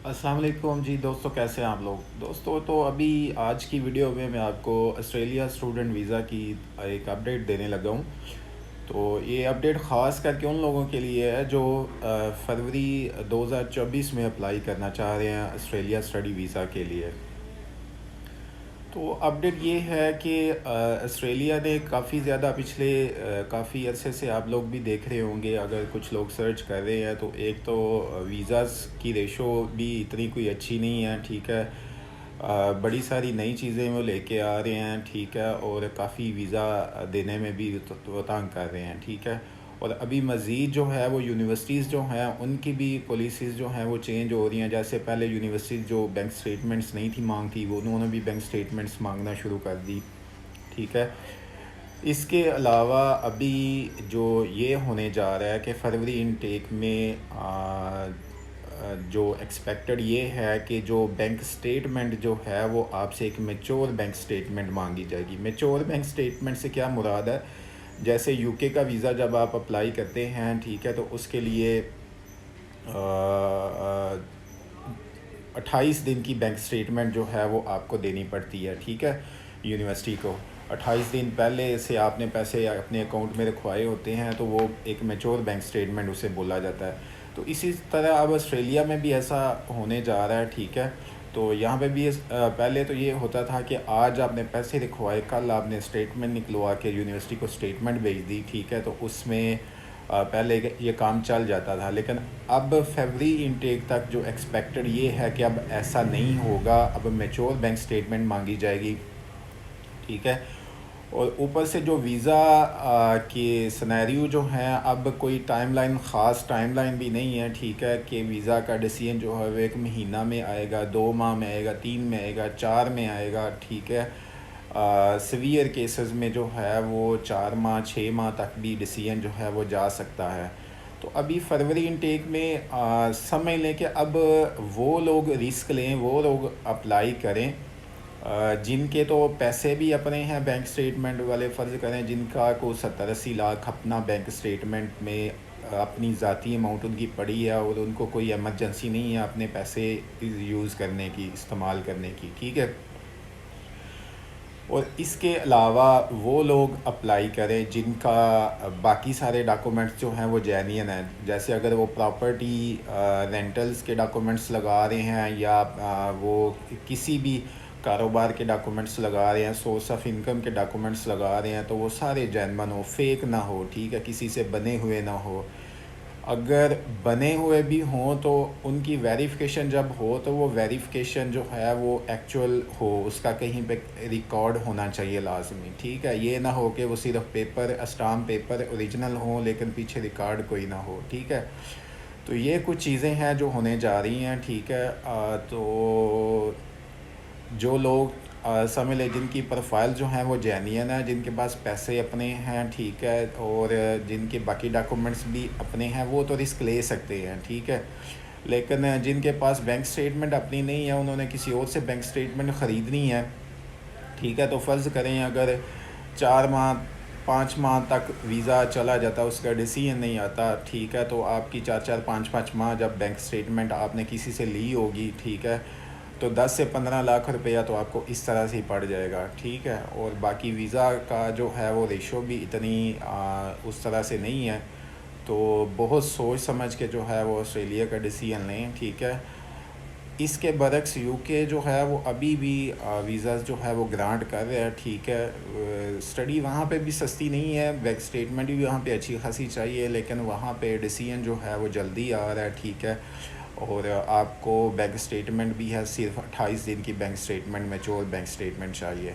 अस्सलाम वालेकुम जी दोस्तों, कैसे हैं आप लोग। दोस्तों तो अभी आज की वीडियो में मैं आपको ऑस्ट्रेलिया स्टूडेंट वीज़ा की एक अपडेट देने लगा हूँ। तो ये अपडेट ख़ास करके उन लोगों के लिए है जो फरवरी 2024 में अप्लाई करना चाह रहे हैं ऑस्ट्रेलिया स्टडी वीज़ा के लिए। तो अपडेट ये है कि ऑस्ट्रेलिया ने काफ़ी ज़्यादा पिछले काफ़ी अरसे से आप लोग भी देख रहे होंगे, अगर कुछ लोग सर्च कर रहे हैं तो एक तो वीज़ाज़ की रेशो भी इतनी कोई अच्छी नहीं है, ठीक है। बड़ी सारी नई चीज़ें वो लेके आ रहे हैं, ठीक है, और काफ़ी वीज़ा देने में भी तो तंग कर रहे हैं, ठीक है। और अभी मज़ीद जो है वो यूनिवर्सिटीज़ जो हैं उनकी भी पॉलिसीज़ जो हैं वो चेंज हो रही हैं। जैसे पहले यूनिवर्सिटीज़ जो बैंक स्टेटमेंट्स नहीं थी मांगती, वो उन्होंने भी बैंक स्टेटमेंट्स मांगना शुरू कर दी, ठीक है। इसके अलावा अभी जो ये होने जा रहा है कि फरवरी इनटेक में जो एक्सपेक्टेड ये है कि जो बैंक स्टेटमेंट जो है वो आपसे एक मेच्योर बैंक स्टेटमेंट मांगी जाएगी। मेच्योर बैंक स्टेटमेंट से क्या मुराद है, जैसे यूके का वीज़ा जब आप अप्लाई करते हैं, ठीक है, तो उसके लिए 28 दिन की बैंक स्टेटमेंट जो है वो आपको देनी पड़ती है, ठीक है। यूनिवर्सिटी को 28 दिन पहले से आपने पैसे अपने अकाउंट में रखवाए होते हैं, तो वो एक मेच्योर बैंक स्टेटमेंट उसे बोला जाता है। तो इसी तरह अब ऑस्ट्रेलिया में भी ऐसा होने जा रहा है, ठीक है। तो यहाँ पे भी पहले तो ये होता था कि आज आपने पैसे रखवाए, कल आपने स्टेटमेंट निकलवा के यूनिवर्सिटी को स्टेटमेंट भेज दी, ठीक है, तो उसमें पहले ये काम चल जाता था। लेकिन अब फरवरी इनटेक तक जो एक्सपेक्टेड ये है कि अब ऐसा नहीं होगा, अब मेच्योर बैंक स्टेटमेंट मांगी जाएगी, ठीक है। और ऊपर से जो वीज़ा के सिनेरियो जो हैं, अब कोई टाइमलाइन ख़ास टाइमलाइन भी नहीं है, ठीक है, कि वीज़ा का डिसीजन जो है वो 1 महीना में आएगा, 2 माह में आएगा, 3 में आएगा, 4 में आएगा, ठीक है। सीवियर केसेस में जो है वो 4 माह 6 माह तक भी डिसीजन जो है वो जा सकता है। तो अभी फरवरी इनटेक में समझ लें कि अब वो लोग रिस्क लें, वो लोग अप्लाई करें जिनके तो पैसे भी अपने हैं बैंक स्टेटमेंट वाले। फ़र्ज़ करें जिनका को 70-80 लाख अपना बैंक स्टेटमेंट में अपनी ज़ाती अमाउंट उनकी पड़ी है और उनको कोई एमरजेंसी नहीं है अपने पैसे यूज़ करने की, इस्तेमाल करने की, ठीक है। और इसके अलावा वो लोग अप्लाई करें जिनका बाकी सारे डॉक्यूमेंट्स जो हैं वो जेन्युइन हैं। जैसे अगर वो प्रॉपर्टी रेंटल्स के डॉक्यूमेंट्स लगा रहे हैं या वो किसी भी कारोबार के डॉक्यूमेंट्स लगा रहे हैं, सोर्स ऑफ इनकम के डॉक्यूमेंट्स लगा रहे हैं, तो वो सारे जेन्युइन हो, फेक ना हो, ठीक है, किसी से बने हुए ना हो। अगर बने हुए भी हों तो उनकी वेरिफिकेशन जब हो तो वो वेरिफिकेशन जो है वो एक्चुअल हो, उसका कहीं पे रिकॉर्ड होना चाहिए लाजमी, ठीक है। ये ना हो कि वो सिर्फ पेपर स्टाम्प पेपर ओरिजिनल हो लेकिन पीछे रिकॉर्ड कोई ना हो, ठीक है। तो ये कुछ चीज़ें हैं जो होने जा रही हैं, ठीक है। तो जो लोग समझ लें जिनकी प्रोफाइल जो हैं वो जेन्युइन है, जिनके पास पैसे अपने हैं, ठीक है, और जिनके बाकी डॉक्यूमेंट्स भी अपने हैं, वो तो रिस्क ले सकते हैं, ठीक है। लेकिन जिनके पास बैंक स्टेटमेंट अपनी नहीं है, उन्होंने किसी और से बैंक स्टेटमेंट ख़रीदनी है, ठीक है। तो फ़र्ज़ करें अगर 4 माह 5 माह तक वीज़ा चला जाता, उसका डिसीजन नहीं आता, ठीक है, तो आपकी 4-4 5-5 माह जब बैंक स्टेटमेंट आपने किसी से ली होगी, ठीक है, तो 10 से 15 लाख रुपया तो आपको इस तरह से ही पड़ जाएगा, ठीक है। और बाकी वीज़ा का जो है वो रेशो भी इतनी उस तरह से नहीं है। तो बहुत सोच समझ के जो है वो ऑस्ट्रेलिया का डिसीजन लें, ठीक है। इसके बरक्स यूके जो है वो अभी भी वीज़ाज़ जो है वो ग्रांट कर रहे हैं, ठीक है। स्टडी वहाँ पे भी सस्ती नहीं है, बैंक स्टेटमेंट भी वहाँ पे अच्छी खासी चाहिए, लेकिन वहाँ पे डिसीजन जो है वो जल्दी आ रहा है, ठीक है। और आपको बैंक स्टेटमेंट भी है, सिर्फ 28 दिन की bank statement, mature bank statement चाहिए,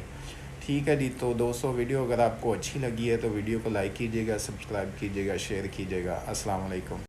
ठीक है जी। तो दोस्तों वीडियो अगर आपको अच्छी लगी है तो वीडियो को लाइक कीजिएगा, सब्सक्राइब कीजिएगा, शेयर कीजिएगा। अस्सलाम वालेकुम।